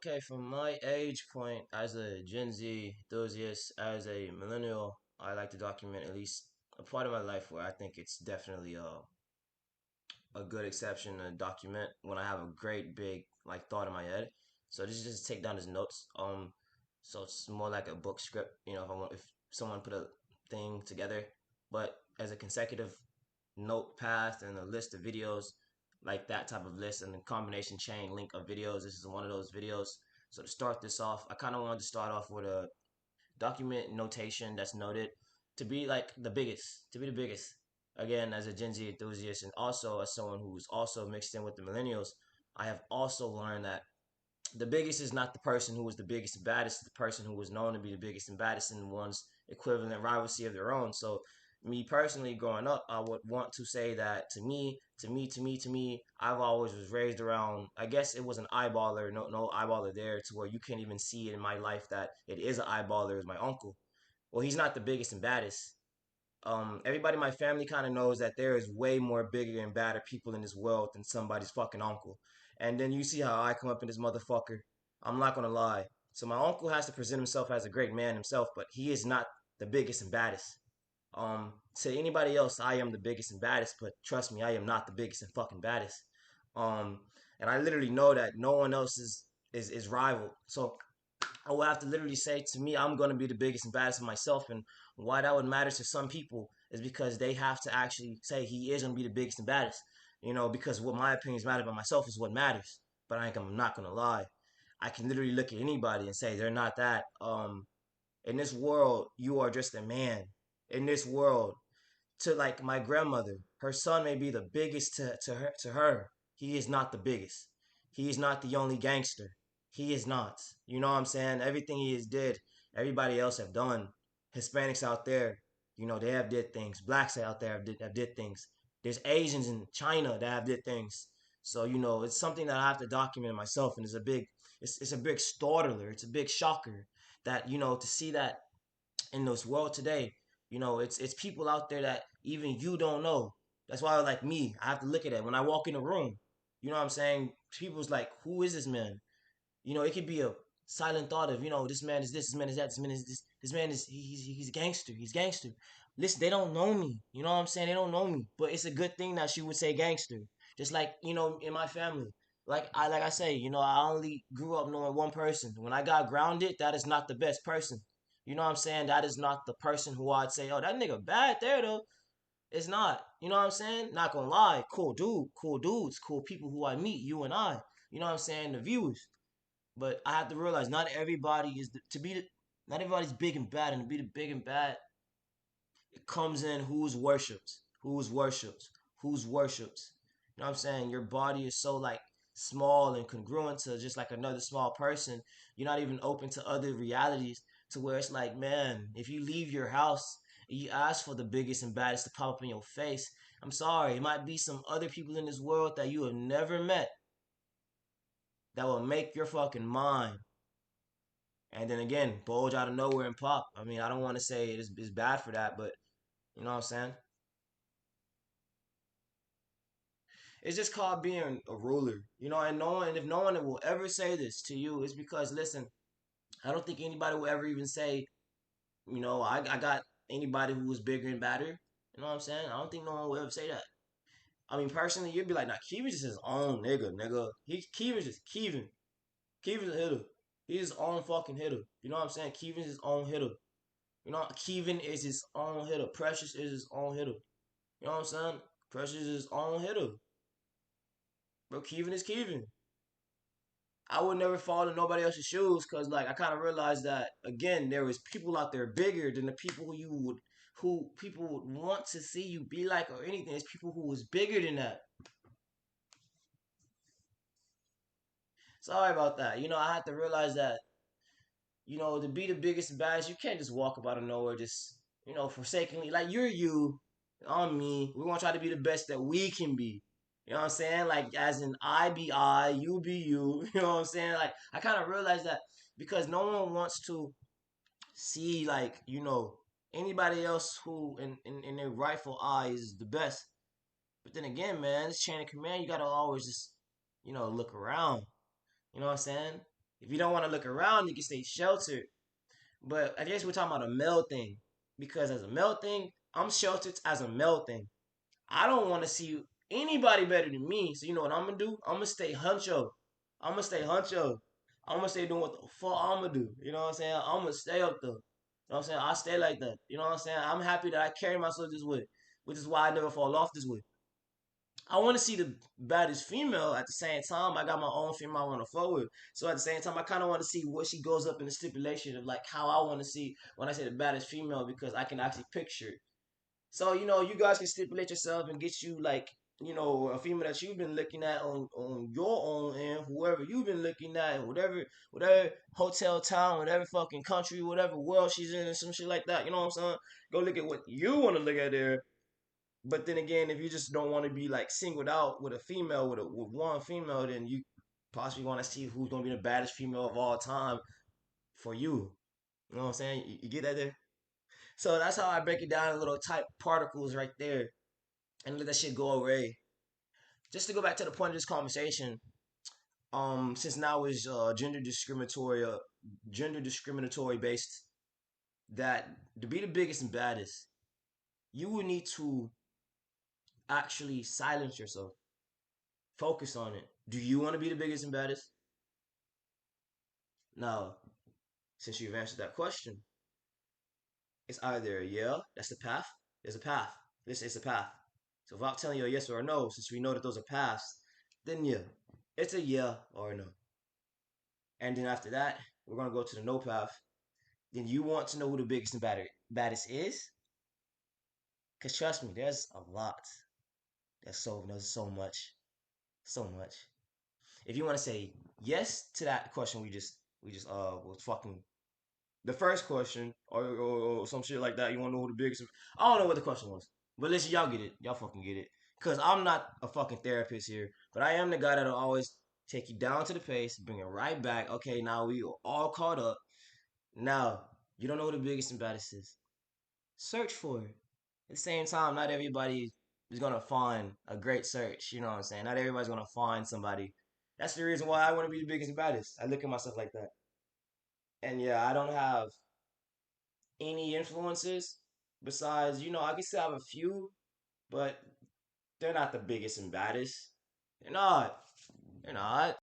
Okay, from my age point as a Gen Z enthusiast, as a millennial, I like to document at least a part of my life where I think it's definitely a good exception to document when I have a great big like thought in my head. So this is just take down his notes. So it's more like a book script. If someone put a thing together, but as a consecutive note path and a list of videos, like that type of list and the combination chain link of videos. This is one of those videos. So to start this off, I kind of wanted to start off with a document notation that's noted to be like the biggest, to be the biggest. Again, as a Gen Z enthusiast and also as someone who's also mixed in with the millennials, I have also learned that the biggest is not the person who was the biggest and baddest, the person who was known to be the biggest and baddest in one's equivalent rivalry of their own. So, me personally, growing up, I would want to say that to me, I've always was raised around. I guess it was an eyeballer, no eyeballer there, to where you can't even see it in my life that it is an eyeballer. Is my uncle. Well, he's not the biggest and baddest. Everybody in my family kind of knows that there is way more bigger and badder people in this world than somebody's fucking uncle. And then you see how I come up in this motherfucker. I'm not gonna lie. So my uncle has to present himself as a great man himself, but he is not the biggest and baddest. To anybody else, I am the biggest and baddest, but trust me, I am not the biggest and fucking baddest. Um, and I literally know that no one else is rival. So I would have to literally say to me, I'm going to be the biggest and baddest of myself. And why that would matter to some people is because they have to actually say he is going to be the biggest and baddest. Because what my opinions matter about myself is what matters. But I'm not going to lie. I can literally look at anybody and say they're not that. In this world, you are just a man. In this world, to like my grandmother, her son may be the biggest to her. He is not the biggest. He is not the only gangster. He is not. You know what I'm saying? Everything he has did, everybody else have done. Hispanics out there, they have did things. Blacks out there have did things. There's Asians in China that have did things. So it's something that I have to document myself, and it's a big startler. It's a big shocker that to see that in this world today. It's people out there that even you don't know. That's why, like me, I have to look at it when I walk in a room. You know what I'm saying? People's like, who is this man? It could be a silent thought of, this man is this man is that, this man is this man is he's a gangster, he's gangster. Listen, they don't know me. You know what I'm saying? They don't know me, but it's a good thing that she would say gangster. Just like in my family, like I say, I only grew up knowing one person. When I got grounded, that is not the best person. You know what I'm saying? That is not the person who I'd say, oh, that nigga bad there though. It's not. You know what I'm saying? Not gonna lie. Cool dude, cool dudes, cool people who I meet, you and I. You know what I'm saying? The viewers. But I have to realize not everybody is not everybody's big and bad, and to be the big and bad, it comes in who's worships. You know what I'm saying? Your body is so like small and congruent to just like another small person. You're not even open to other realities to where it's like, man, if you leave your house and you ask for the biggest and baddest to pop up in your face, I'm sorry, it might be some other people in this world that you have never met that will make your fucking mind. And then again, bulge out of nowhere and pop. I mean, I don't want to say it's bad for that, but you know what I'm saying? It's just called being a ruler, and if no one will ever say this to you, it's because, listen, I don't think anybody will ever even say, I got anybody who was bigger and badder. You know what I'm saying? I don't think no one will ever say that. I mean, personally, you'd be like, nah, Keevan's just his own nigga. Keevan's just Keevan. Keevan's a hitter. He's his own fucking hitter. You know what I'm saying? Keevan's his own hitter. Kevin is his own hitter. Precious is his own hitter. You know what I'm saying? Precious is his own hitter. Bro, Kevin is Kevin. I would never fall in nobody else's shoes because, like, I kind of realized that again, there was people out there bigger than the people who people would want to see you be like or anything. It's people who was bigger than that. Sorry about that. I had to realize that. To be the biggest and baddest, you can't just walk up out of nowhere, just forsakenly. Like you're you, I'm me. We want to try to be the best that we can be. You know what I'm saying? Like as in I be I, you be you. You know what I'm saying? Like I kind of realized that because no one wants to see like anybody else who in their rightful eye is the best. But then again, man, this chain of command, you gotta always just look around. You know what I'm saying? If you don't want to look around, you can stay sheltered. But I guess we're talking about a male thing. Because as a male thing, I'm sheltered as a male thing. I don't want to see anybody better than me. So you know what I'm gonna do? I'm gonna stay huncho. I'm gonna stay huncho. I'm gonna stay doing what the fuck I'm gonna do. You know what I'm saying? I'm gonna stay up there. You know what I'm saying? I stay like that. You know what I'm saying? I'm happy that I carry myself this way, which is why I never fall off this way. I want to see the baddest female at the same time. I got my own female I want to fuck with. So at the same time, I kind of want to see what she goes up in the stipulation of like how I want to see when I say the baddest female because I can actually picture it. So you know, you guys can stipulate yourself and get you like a female that you've been looking at on your own and whoever you've been looking at, whatever hotel town, whatever fucking country, whatever world she's in, and some shit like that. You know what I'm saying? Go look at what you want to look at there. But then again, if you just don't want to be like singled out with a female with one female, then you possibly want to see who's gonna be the baddest female of all time for you. You know what I'm saying? You get that there? So that's how I break it down in little type particles right there and let that shit go away. Just to go back to the point of this conversation, since now is gender discriminatory based, that to be the biggest and baddest, you will need to actually silence yourself. Focus on it. Do you want to be the biggest and baddest? Now, since you've answered that question, it's either a yeah, that's the path. There's a path. This is a path. So without telling you a yes or a no, since we know that those are paths, then yeah, it's a yeah or a no. And then after that, we're gonna go to the no path. Then you want to know who the biggest and baddest is? Cause trust me, there's a lot. There's so much, so much. If you want to say yes to that question, we just was fucking the first question or some shit like that. You want to know who the biggest? I don't know what the question was, but listen, y'all get it. Y'all fucking get it. Cause I'm not a fucking therapist here, but I am the guy that'll always take you down to the pace, bring it right back. Okay, now we are all caught up. Now you don't know who the biggest and baddest is. Search for it. At the same time, not everybody is gonna find a great search. You know what I'm saying? Not everybody's gonna find somebody. That's the reason why I want to be the biggest and baddest. I look at myself like that. And yeah, I don't have any influences besides, I can still have a few, but they're not the biggest and baddest. They're not. They're not.